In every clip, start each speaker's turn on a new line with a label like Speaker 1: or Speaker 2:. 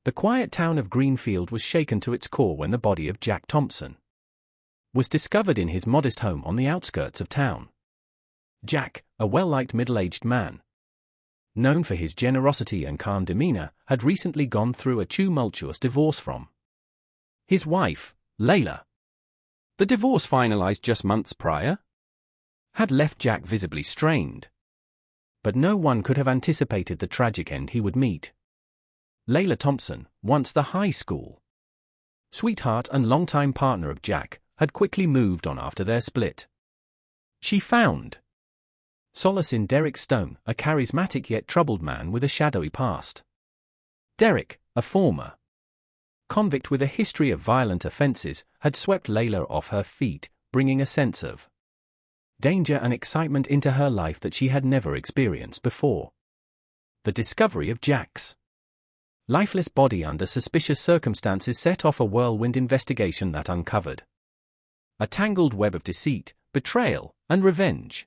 Speaker 1: The quiet town of Greenfield was shaken to its core when the body of Jack Thompson was discovered in his modest home on the outskirts of town. Jack, a well-liked middle-aged man, known for his generosity and calm demeanor, had recently gone through a tumultuous divorce from his wife, Layla. The divorce, finalized just months prior, had left Jack visibly strained. But no one could have anticipated the tragic end he would meet. Layla Thompson, once the high school sweetheart and longtime partner of Jack, had quickly moved on after their split. She found solace in Derek Stone, a charismatic yet troubled man with a shadowy past. Derek, a former convict with a history of violent offenses, had swept Layla off her feet, bringing a sense of danger and excitement into her life that she had never experienced before. The discovery of Jack's lifeless body under suspicious circumstances set off a whirlwind investigation that uncovered a tangled web of deceit, betrayal, and revenge.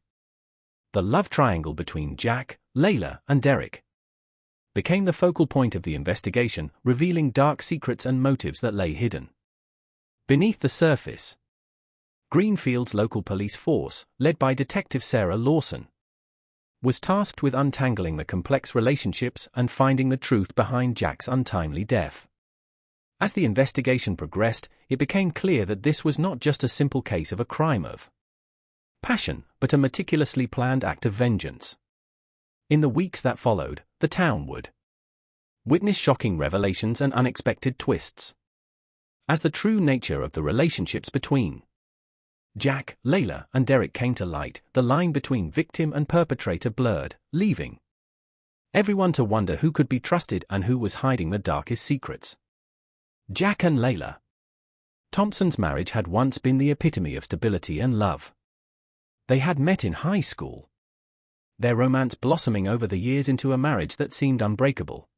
Speaker 1: The love triangle between Jack, Layla, and Derek became the focal point of the investigation, revealing dark secrets and motives that lay hidden beneath the surface. Greenfield's local police force, led by Detective Sarah Lawson, was tasked with untangling the complex relationships and finding the truth behind Jack's untimely death. As the investigation progressed, it became clear that this was not just a simple case of a crime of passion, but a meticulously planned act of vengeance. In the weeks that followed, the town would witness shocking revelations and unexpected twists. As the true nature of the relationships between Jack, Layla, and Derek came to light, the line between victim and perpetrator blurred, leaving everyone to wonder who could be trusted and who was hiding the darkest secrets. Jack and Layla Thompson's marriage had once been the epitome of stability and love. They had met in high school, their romance blossoming over the years into a marriage that seemed unbreakable.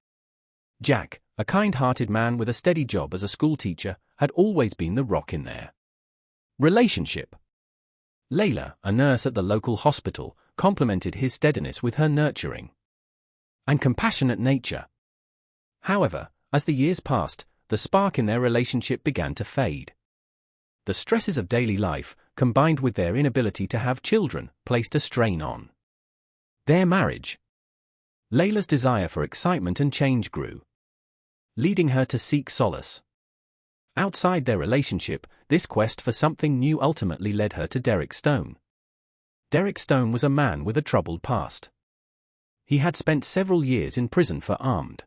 Speaker 1: Jack, a kind-hearted man with a steady job as a schoolteacher, had always been the rock in their relationship. Layla, a nurse at the local hospital, complemented his steadiness with her nurturing and compassionate nature. However, as the years passed, the spark in their relationship began to fade. The stresses of daily life, combined with their inability to have children, placed a strain on their marriage. Layla's desire for excitement and change grew, leading her to seek solace outside their relationship. This quest for something new ultimately led her to Derek Stone. Derek Stone was a man with a troubled past. He had spent several years in prison for armed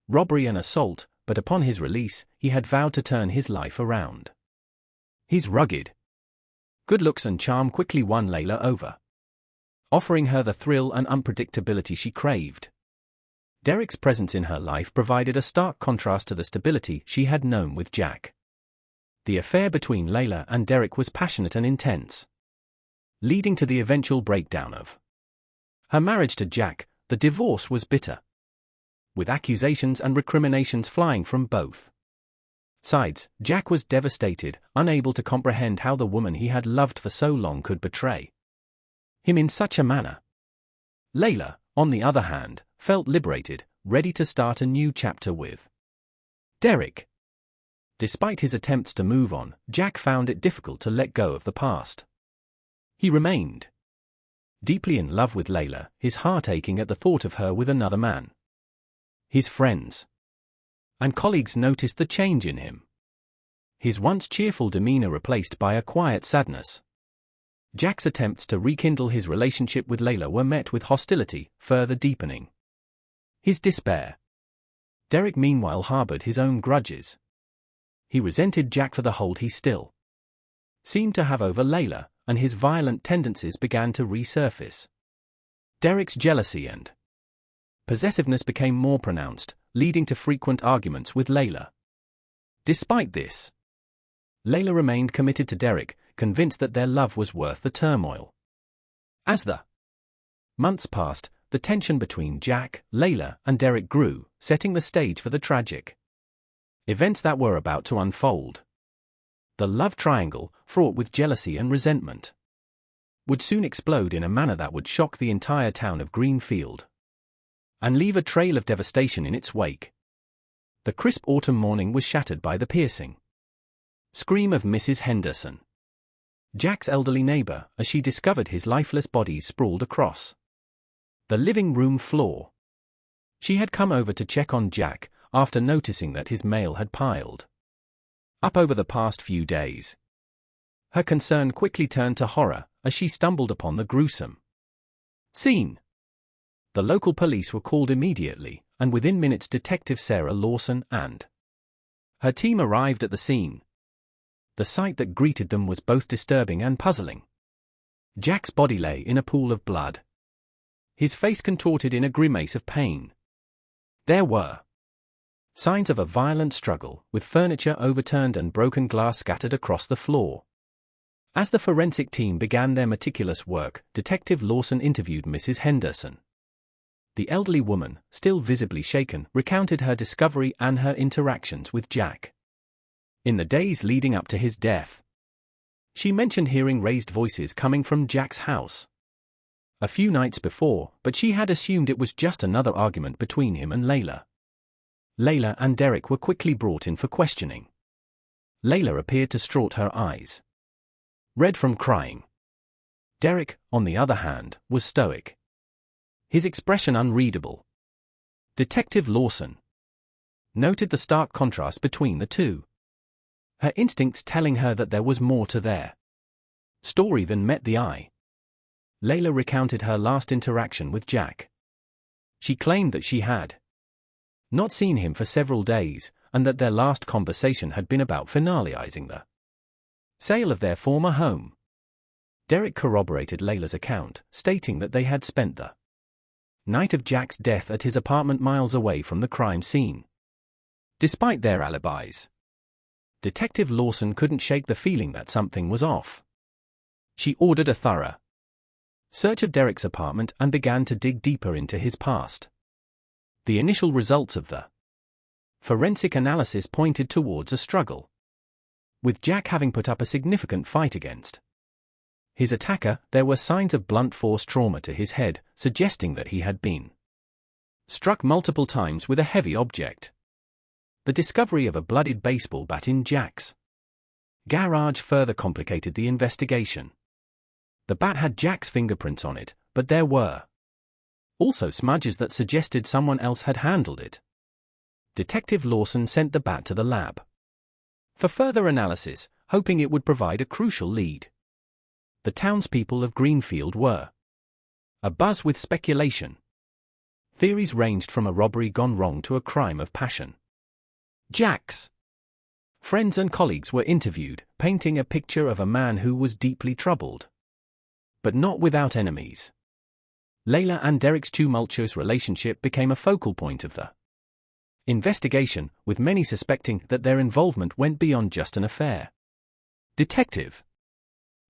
Speaker 1: robbery and assault, but upon his release, he had vowed to turn his life around. His rugged good looks and charm quickly won Layla over, offering her the thrill and unpredictability she craved. Derek's presence in her life provided a stark contrast to the stability she had known with Jack. The affair between Layla and Derek was passionate and intense, leading to the eventual breakdown of her marriage to Jack. The divorce was bitter, with accusations and recriminations flying from both sides. Jack was devastated, unable to comprehend how the woman he had loved for so long could betray him in such a manner. Layla, on the other hand, felt liberated, ready to start a new chapter with Derek. Despite his attempts to move on, Jack found it difficult to let go of the past. He remained deeply in love with Layla, his heart aching at the thought of her with another man. His friends and colleagues noticed the change in him. His once cheerful demeanor replaced by a quiet sadness. Jack's attempts to rekindle his relationship with Layla were met with hostility, further deepening his despair. Derek meanwhile harbored his own grudges. He resented Jack for the hold he still seemed to have over Layla, and his violent tendencies began to resurface. Derek's jealousy and possessiveness became more pronounced, leading to frequent arguments with Layla. Despite this, Layla remained committed to Derek, convinced that their love was worth the turmoil. As the months passed, the tension between Jack, Layla, and Derek grew, setting the stage for the tragic events that were about to unfold. The love triangle, fraught with jealousy and resentment, would soon explode in a manner that would shock the entire town of Greenfield and leave a trail of devastation in its wake. The crisp autumn morning was shattered by the piercing scream of Mrs. Henderson, Jack's elderly neighbor, as she discovered his lifeless body sprawled across the living room floor. She had come over to check on Jack after noticing that his mail had piled up over the past few days. Her concern quickly turned to horror as she stumbled upon the gruesome scene. The local police were called immediately, and within minutes Detective Sarah Lawson and her team arrived at the scene. The sight that greeted them was both disturbing and puzzling. Jack's body lay in a pool of blood, his face contorted in a grimace of pain. There were signs of a violent struggle, with furniture overturned and broken glass scattered across the floor. As the forensic team began their meticulous work, Detective Lawson interviewed Mrs. Henderson. The elderly woman, still visibly shaken, recounted her discovery and her interactions with Jack in the days leading up to his death. She mentioned hearing raised voices coming from Jack's house a few nights before, but she had assumed it was just another argument between him and Layla. Layla and Derek were quickly brought in for questioning. Layla appeared distraught, her eyes red from crying. Derek, on the other hand, was stoic, his expression unreadable. Detective Lawson noted the stark contrast between the two, her instincts telling her that there was more to their story than met the eye. Layla recounted her last interaction with Jack. She claimed that she had not seen him for several days, and that their last conversation had been about finalizing the sale of their former home. Derek corroborated Layla's account, stating that they had spent the night of Jack's death at his apartment miles away from the crime scene. Despite their alibis, Detective Lawson couldn't shake the feeling that something was off. She ordered a thorough search of Derek's apartment and began to dig deeper into his past. The initial results of the forensic analysis pointed towards a struggle, with Jack having put up a significant fight against his attacker. There were signs of blunt force trauma to his head, suggesting that he had been struck multiple times with a heavy object. The discovery of a bloodied baseball bat in Jack's garage further complicated the investigation. The bat had Jack's fingerprints on it, but there were also smudges that suggested someone else had handled it. Detective Lawson sent the bat to the lab for further analysis, hoping it would provide a crucial lead. The townspeople of Greenfield were abuzz with speculation. Theories ranged from a robbery gone wrong to a crime of passion. Jack's friends and colleagues were interviewed, painting a picture of a man who was deeply troubled, but not without enemies. Layla and Derek's tumultuous relationship became a focal point of the investigation, with many suspecting that their involvement went beyond just an affair. Detective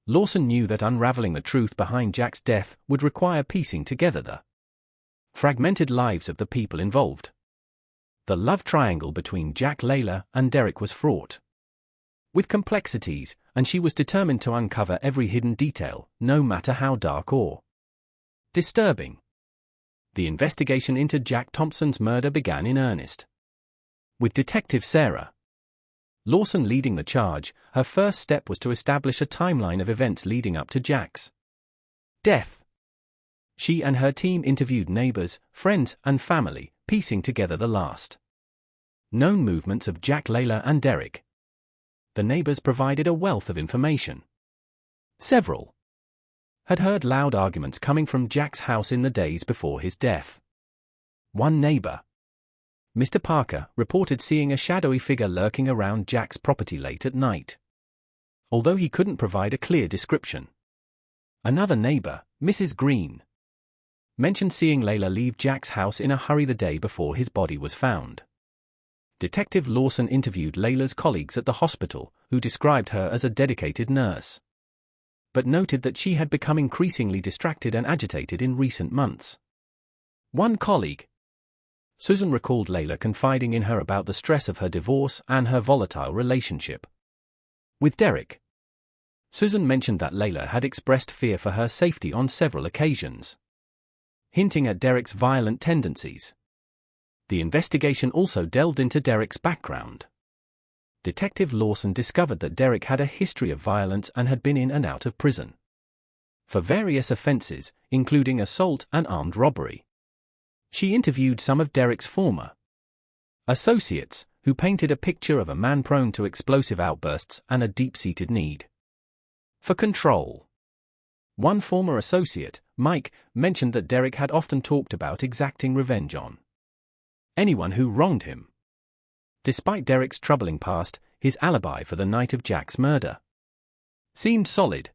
Speaker 1: Lawson knew that unraveling the truth behind Jack's death would require piecing together the fragmented lives of the people involved. The love triangle between Jack, Layla, and Derek was fraught with complexities, and she was determined to uncover every hidden detail, no matter how dark or disturbing. The investigation into Jack Thompson's murder began in earnest, with Detective Sarah Lawson leading the charge. Her first step was to establish a timeline of events leading up to Jack's death. She and her team interviewed neighbors, friends, and family, piecing together the last known movements of Jack, Layla, and Derek. The neighbors provided a wealth of information. Several had heard loud arguments coming from Jack's house in the days before his death. One neighbor, Mr. Parker, reported seeing a shadowy figure lurking around Jack's property late at night, although he couldn't provide a clear description. Another neighbor, Mrs. Green, mentioned seeing Layla leave Jack's house in a hurry the day before his body was found. Detective Lawson interviewed Layla's colleagues at the hospital, who described her as a dedicated nurse, but noted that she had become increasingly distracted and agitated in recent months. One colleague, Susan, recalled Layla confiding in her about the stress of her divorce and her volatile relationship with Derek. Susan mentioned that Layla had expressed fear for her safety on several occasions, hinting at Derek's violent tendencies. The investigation also delved into Derek's background. Detective Lawson discovered that Derek had a history of violence and had been in and out of prison for various offenses, including assault and armed robbery. She interviewed some of Derek's former associates, who painted a picture of a man prone to explosive outbursts and a deep-seated need for control. One former associate, Mike, mentioned that Derek had often talked about exacting revenge on anyone who wronged him. Despite Derek's troubling past, his alibi for the night of Jack's murder seemed solid.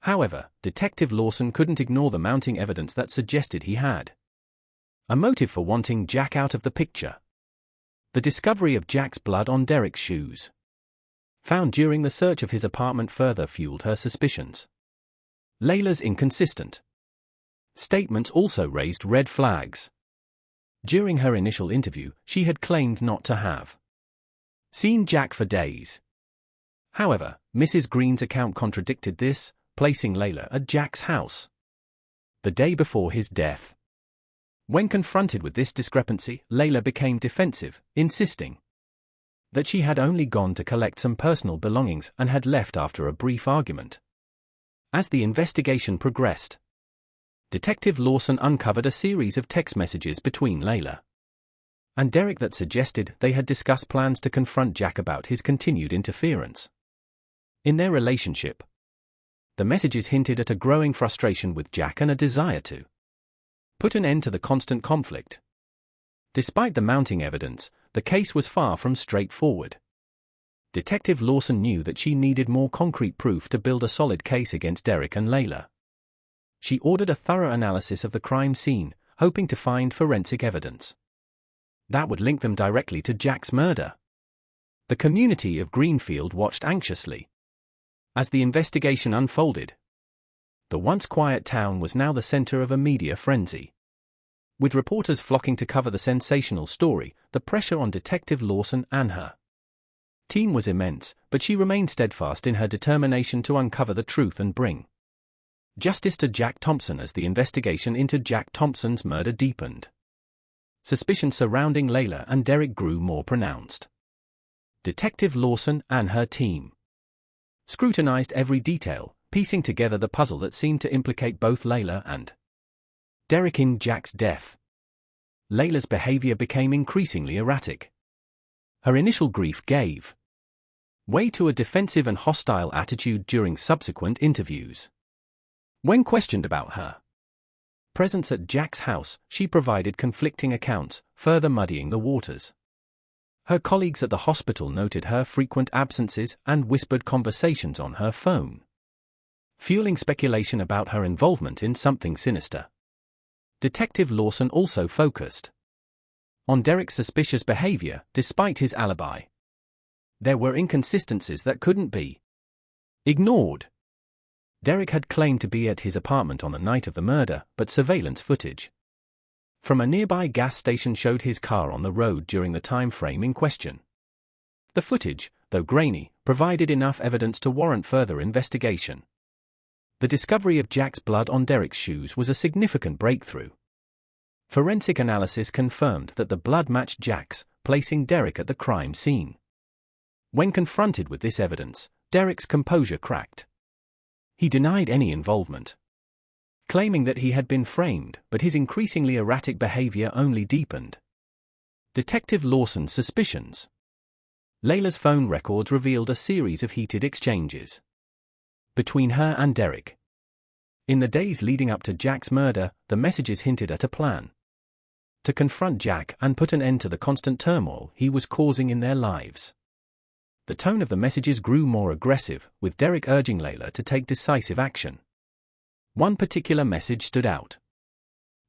Speaker 1: However, Detective Lawson couldn't ignore the mounting evidence that suggested he had a motive for wanting Jack out of the picture. The discovery of Jack's blood on Derek's shoes, found during the search of his apartment, further fueled her suspicions. Layla's inconsistent statements also raised red flags. During her initial interview, she had claimed not to have seen Jack for days. However, Mrs. Green's account contradicted this, placing Layla at Jack's house the day before his death. When confronted with this discrepancy, Layla became defensive, insisting that she had only gone to collect some personal belongings and had left after a brief argument. As the investigation progressed, Detective Lawson uncovered a series of text messages between Layla and Derek that suggested they had discussed plans to confront Jack about his continued interference in their relationship. The messages hinted at a growing frustration with Jack and a desire to put an end to the constant conflict. Despite the mounting evidence, the case was far from straightforward. Detective Lawson knew that she needed more concrete proof to build a solid case against Derek and Layla. She ordered a thorough analysis of the crime scene, hoping to find forensic evidence that would link them directly to Jack's murder. The community of Greenfield watched anxiously as the investigation unfolded. The once quiet town was now the center of a media frenzy. With reporters flocking to cover the sensational story, the pressure on Detective Lawson and her team was immense, but she remained steadfast in her determination to uncover the truth and bring justice to Jack Thompson. As the investigation into Jack Thompson's murder deepened, suspicion surrounding Layla and Derek grew more pronounced. Detective Lawson and her team scrutinized every detail, piecing together the puzzle that seemed to implicate both Layla and Derek in Jack's death. Layla's behavior became increasingly erratic. Her initial grief gave way to a defensive and hostile attitude during subsequent interviews. When questioned about her presence at Jack's house, she provided conflicting accounts, further muddying the waters. Her colleagues at the hospital noted her frequent absences and whispered conversations on her phone, fueling speculation about her involvement in something sinister. Detective Lawson also focused on Derek's suspicious behavior, despite his alibi. There were inconsistencies that couldn't be ignored. Derek had claimed to be at his apartment on the night of the murder, but surveillance footage from a nearby gas station showed his car on the road during the time frame in question. The footage, though grainy, provided enough evidence to warrant further investigation. The discovery of Jack's blood on Derek's shoes was a significant breakthrough. Forensic analysis confirmed that the blood matched Jack's, placing Derek at the crime scene. When confronted with this evidence, Derek's composure cracked. He denied any involvement, claiming that he had been framed, but his increasingly erratic behavior only deepened Detective Lawson's suspicions. Layla's phone records revealed a series of heated exchanges between her and Derek. In the days leading up to Jack's murder, the messages hinted at a plan to confront Jack and put an end to the constant turmoil he was causing in their lives. The tone of the messages grew more aggressive, with Derek urging Layla to take decisive action. One particular message stood out.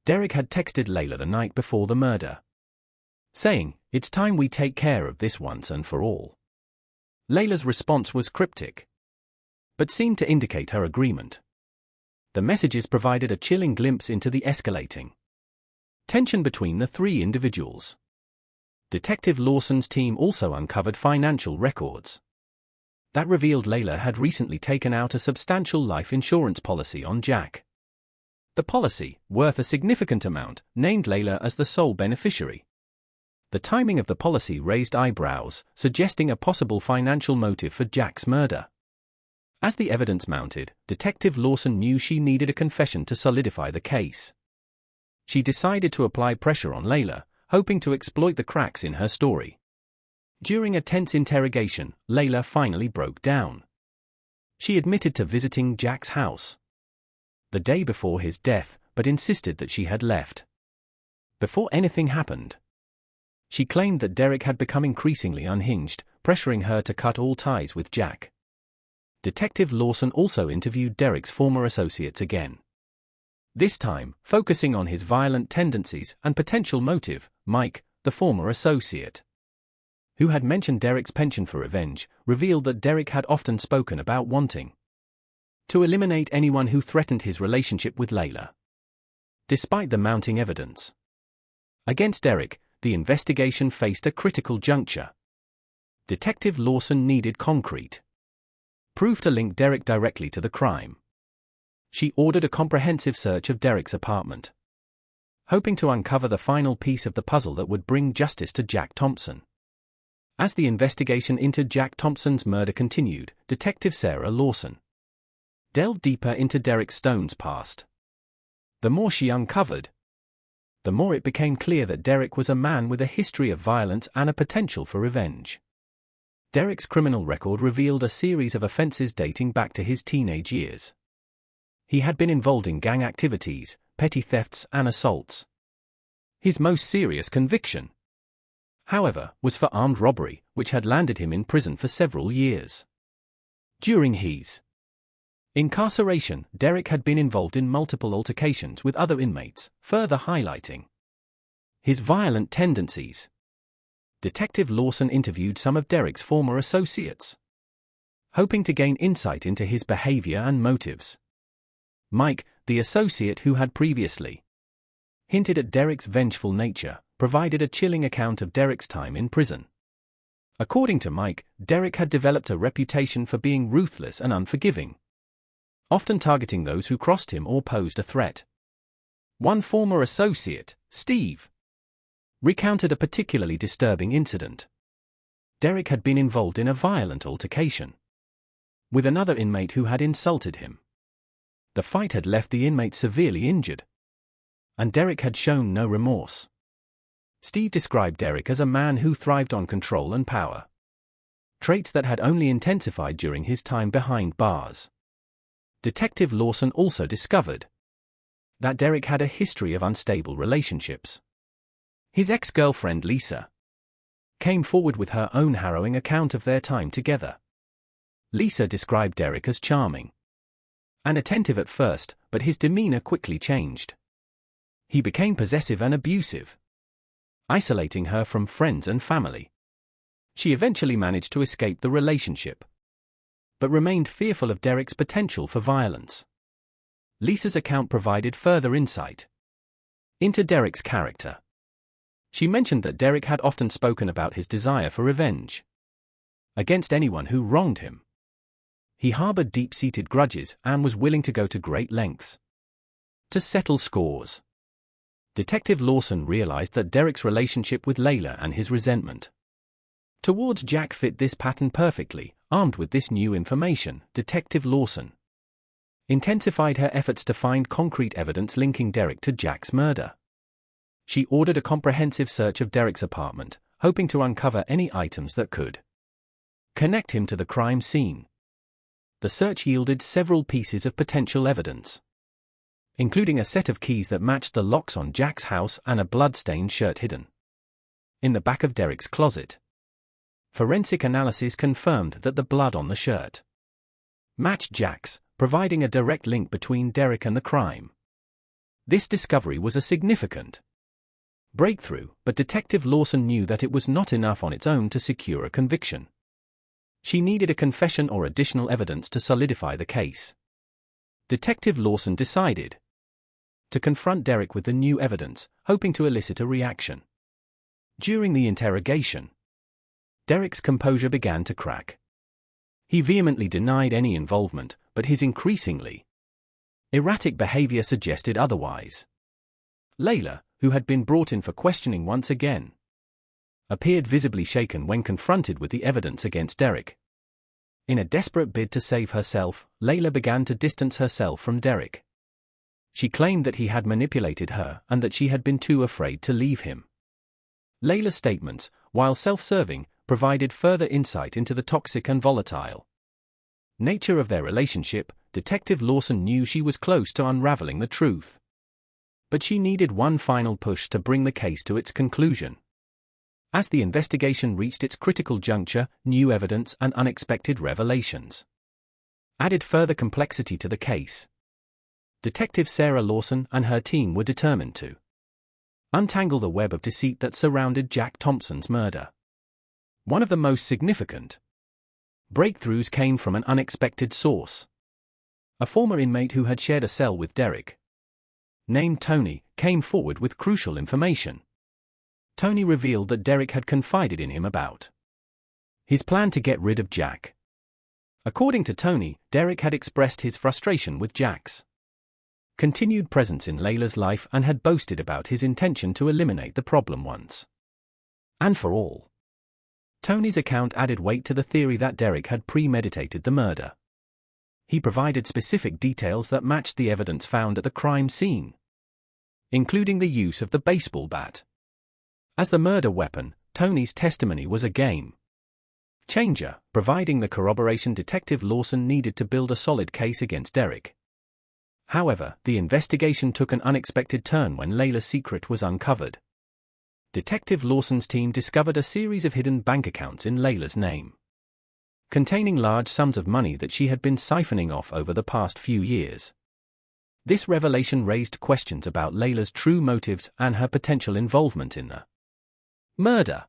Speaker 1: Derek had texted Layla the night before the murder, saying, "It's time we take care of this once and for all." Layla's response was cryptic, but seemed to indicate her agreement. The messages provided a chilling glimpse into the escalating tension between the three individuals. Detective Lawson's team also uncovered financial records that revealed Layla had recently taken out a substantial life insurance policy on Jack. The policy, worth a significant amount, named Layla as the sole beneficiary. The timing of the policy raised eyebrows, suggesting a possible financial motive for Jack's murder. As the evidence mounted, Detective Lawson knew she needed a confession to solidify the case. She decided to apply pressure on Layla, hoping to exploit the cracks in her story. During a tense interrogation, Layla finally broke down. She admitted to visiting Jack's house the day before his death, but insisted that she had left before anything happened. She claimed that Derek had become increasingly unhinged, pressuring her to cut all ties with Jack. Detective Lawson also interviewed Derek's former associates again. This time, focusing on his violent tendencies and potential motive. Mike, the former associate, who had mentioned Derek's penchant for revenge, revealed that Derek had often spoken about wanting to eliminate anyone who threatened his relationship with Layla. Despite the mounting evidence against Derek, the investigation faced a critical juncture. Detective Lawson needed concrete proof to link Derek directly to the crime. She ordered a comprehensive search of Derek's apartment, hoping to uncover the final piece of the puzzle that would bring justice to Jack Thompson. As the investigation into Jack Thompson's murder continued, Detective Sarah Lawson delved deeper into Derek Stone's past. The more she uncovered, the more it became clear that Derek was a man with a history of violence and a potential for revenge. Derek's criminal record revealed a series of offenses dating back to his teenage years. He had been involved in gang activities, petty thefts, and assaults. His most serious conviction, however, was for armed robbery, which had landed him in prison for several years. During his incarceration, Derek had been involved in multiple altercations with other inmates, further highlighting his violent tendencies. Detective Lawson interviewed some of Derek's former associates, hoping to gain insight into his behavior and motives. Mike, the associate who had previously hinted at Derek's vengeful nature, provided a chilling account of Derek's time in prison. According to Mike, Derek had developed a reputation for being ruthless and unforgiving, often targeting those who crossed him or posed a threat. One former associate, Steve, recounted a particularly disturbing incident. Derek had been involved in a violent altercation with another inmate who had insulted him. The fight had left the inmate severely injured, and Derek had shown no remorse. Steve described Derek as a man who thrived on control and power, traits that had only intensified during his time behind bars. Detective Lawson also discovered that Derek had a history of unstable relationships. His ex-girlfriend Lisa came forward with her own harrowing account of their time together. Lisa described Derek as charming and attentive at first, but his demeanor quickly changed. He became possessive and abusive, isolating her from friends and family. She eventually managed to escape the relationship, but remained fearful of Derek's potential for violence. Lisa's account provided further insight into Derek's character. She mentioned that Derek had often spoken about his desire for revenge against anyone who wronged him. He harbored deep-seated grudges and was willing to go to great lengths to settle scores. Detective Lawson realized that Derek's relationship with Layla and his resentment towards Jack fit this pattern perfectly. Armed with this new information, Detective Lawson intensified her efforts to find concrete evidence linking Derek to Jack's murder. She ordered a comprehensive search of Derek's apartment, hoping to uncover any items that could connect him to the crime scene. The search yielded several pieces of potential evidence, including a set of keys that matched the locks on Jack's house and a blood-stained shirt hidden in the back of Derek's closet. Forensic analysis confirmed that the blood on the shirt matched Jack's, providing a direct link between Derek and the crime. This discovery was a significant breakthrough, but Detective Lawson knew that it was not enough on its own to secure a conviction. She needed a confession or additional evidence to solidify the case. Detective Lawson decided to confront Derek with the new evidence, hoping to elicit a reaction. During the interrogation, Derek's composure began to crack. He vehemently denied any involvement, but his increasingly erratic behavior suggested otherwise. Layla, who had been brought in for questioning once again, appeared visibly shaken when confronted with the evidence against Derek. In a desperate bid to save herself, Layla began to distance herself from Derek. She claimed that he had manipulated her and that she had been too afraid to leave him. Layla's statements, while self-serving, provided further insight into the toxic and volatile nature of their relationship. Detective Lawson knew she was close to unraveling the truth. But she needed one final push to bring the case to its conclusion. As the investigation reached its critical juncture, new evidence and unexpected revelations added further complexity to the case. Detective Sarah Lawson and her team were determined to untangle the web of deceit that surrounded Jack Thompson's murder. One of the most significant breakthroughs came from an unexpected source. A former inmate who had shared a cell with Derek, named Tony, came forward with crucial information. Tony revealed that Derek had confided in him about his plan to get rid of Jack. According to Tony, Derek had expressed his frustration with Jack's continued presence in Layla's life and had boasted about his intention to eliminate the problem once and for all. Tony's account added weight to the theory that Derek had premeditated the murder. He provided specific details that matched the evidence found at the crime scene, including the use of the baseball bat as the murder weapon. Tony's testimony was a game changer, providing the corroboration Detective Lawson needed to build a solid case against Derek. However, the investigation took an unexpected turn when Layla's secret was uncovered. Detective Lawson's team discovered a series of hidden bank accounts in Layla's name, containing large sums of money that she had been siphoning off over the past few years. This revelation raised questions about Layla's true motives and her potential involvement in the murder.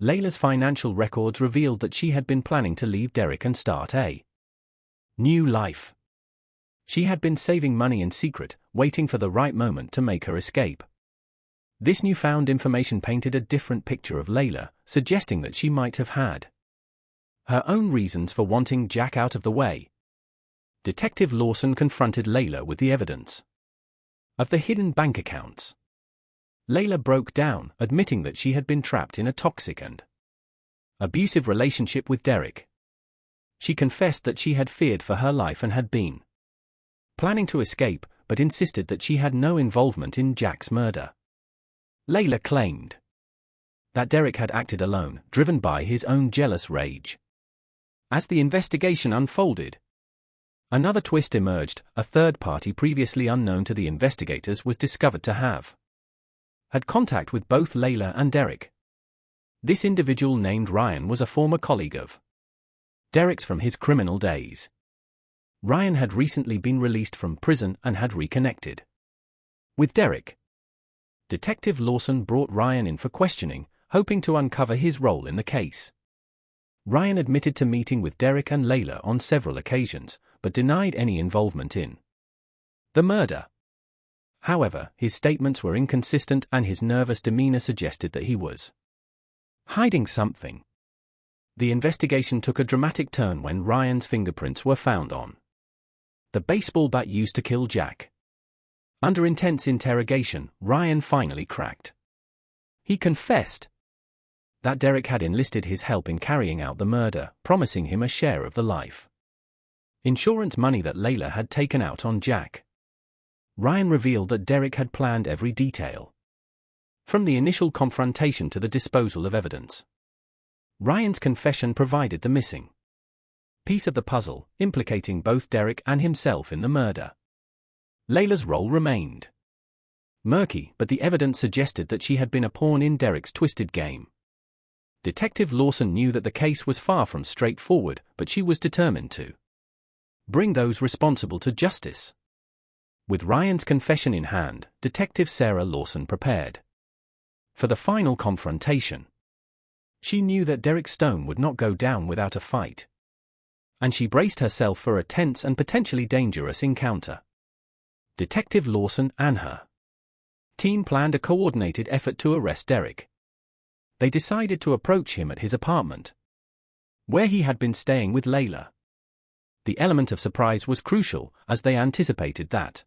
Speaker 1: Layla's financial records revealed that she had been planning to leave Derek and start a new life. She had been saving money in secret, waiting for the right moment to make her escape. This newfound information painted a different picture of Layla, suggesting that she might have had her own reasons for wanting Jack out of the way. Detective Lawson confronted Layla with the evidence of the hidden bank accounts. Layla broke down, admitting that she had been trapped in a toxic and abusive relationship with Derek. She confessed that she had feared for her life and had been planning to escape, but insisted that she had no involvement in Jack's murder. Layla claimed that Derek had acted alone, driven by his own jealous rage. As the investigation unfolded, another twist emerged. A third party previously unknown to the investigators was discovered to have had contact with both Layla and Derek. This individual, named Ryan, was a former colleague of Derek's from his criminal days. Ryan had recently been released from prison and had reconnected with Derek. Detective Lawson brought Ryan in for questioning, hoping to uncover his role in the case. Ryan admitted to meeting with Derek and Layla on several occasions, but denied any involvement in the murder. However, his statements were inconsistent and his nervous demeanor suggested that he was hiding something. The investigation took a dramatic turn when Ryan's fingerprints were found on the baseball bat used to kill Jack. Under intense interrogation, Ryan finally cracked. He confessed that Derek had enlisted his help in carrying out the murder, promising him a share of the life insurance money that Layla had taken out on Jack. Ryan revealed that Derek had planned every detail, from the initial confrontation to the disposal of evidence. Ryan's confession provided the missing piece of the puzzle, implicating both Derek and himself in the murder. Layla's role remained murky, but the evidence suggested that she had been a pawn in Derek's twisted game. Detective Lawson knew that the case was far from straightforward, but she was determined to bring those responsible to justice. With Ryan's confession in hand, Detective Sarah Lawson prepared for the final confrontation. She knew that Derek Stone would not go down without a fight, and she braced herself for a tense and potentially dangerous encounter. Detective Lawson and her team planned a coordinated effort to arrest Derek. They decided to approach him at his apartment, where he had been staying with Layla. The element of surprise was crucial, as they anticipated that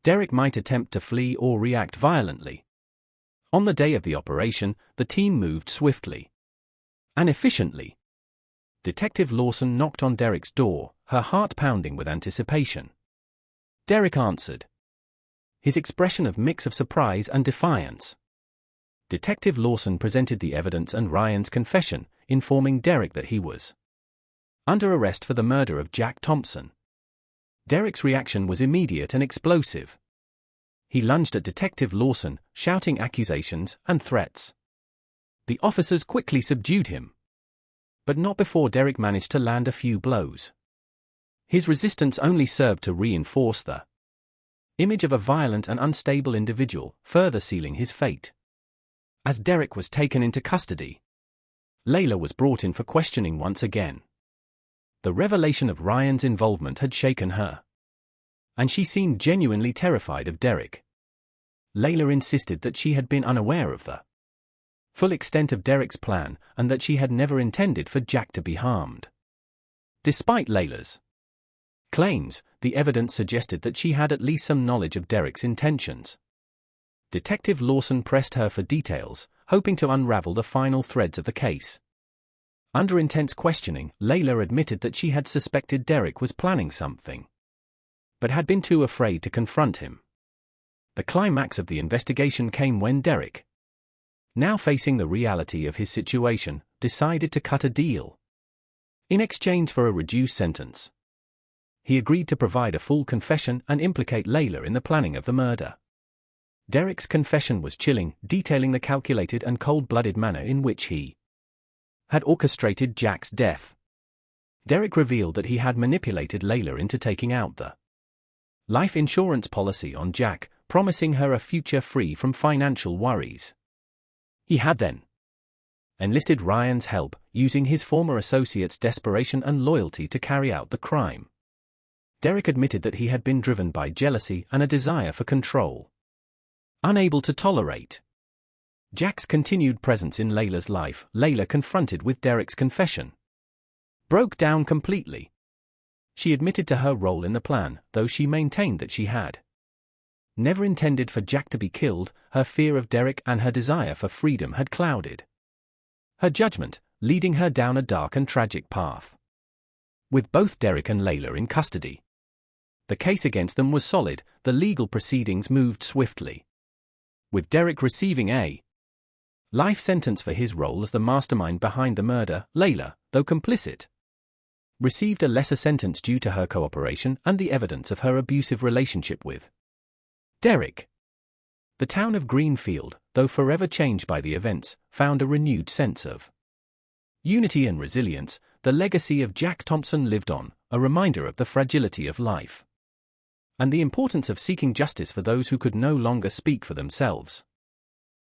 Speaker 1: Derek might attempt to flee or react violently. On the day of the operation, the team moved swiftly and efficiently. Detective Lawson knocked on Derek's door, her heart pounding with anticipation. Derek answered, his expression a mix of surprise and defiance. Detective Lawson presented the evidence and Ryan's confession, informing Derek that he was under arrest for the murder of Jack Thompson. Derek's reaction was immediate and explosive. He lunged at Detective Lawson, shouting accusations and threats. The officers quickly subdued him, but not before Derek managed to land a few blows. His resistance only served to reinforce the image of a violent and unstable individual, further sealing his fate. As Derek was taken into custody, Layla was brought in for questioning once again. The revelation of Ryan's involvement had shaken her, and she seemed genuinely terrified of Derek. Layla insisted that she had been unaware of the full extent of Derek's plan and that she had never intended for Jack to be harmed. Despite Layla's claims, the evidence suggested that she had at least some knowledge of Derek's intentions. Detective Lawson pressed her for details, hoping to unravel the final threads of the case. Under intense questioning, Layla admitted that she had suspected Derek was planning something, but had been too afraid to confront him. The climax of the investigation came when Derek, now facing the reality of his situation, decided to cut a deal. In exchange for a reduced sentence, he agreed to provide a full confession and implicate Layla in the planning of the murder. Derek's confession was chilling, detailing the calculated and cold-blooded manner in which he had orchestrated Jack's death. Derek revealed that he had manipulated Layla into taking out the life insurance policy on Jack, promising her a future free from financial worries. He had then enlisted Ryan's help, using his former associate's desperation and loyalty to carry out the crime. Derek admitted that he had been driven by jealousy and a desire for control. Unable to tolerate Jack's continued presence in Layla's life, Layla, confronted with Derek's confession, broke down completely. She admitted to her role in the plan, though she maintained that she had never intended for Jack to be killed. Her fear of Derek and her desire for freedom had clouded her judgment, leading her down a dark and tragic path. With both Derek and Layla in custody, the case against them was solid. The legal proceedings moved swiftly, with Derek receiving a life sentence for his role as the mastermind behind the murder. Layla, though complicit, received a lesser sentence due to her cooperation and the evidence of her abusive relationship with Derek. The town of Greenfield, though forever changed by the events, found a renewed sense of unity and resilience. The legacy of Jack Thompson lived on, a reminder of the fragility of life and the importance of seeking justice for those who could no longer speak for themselves.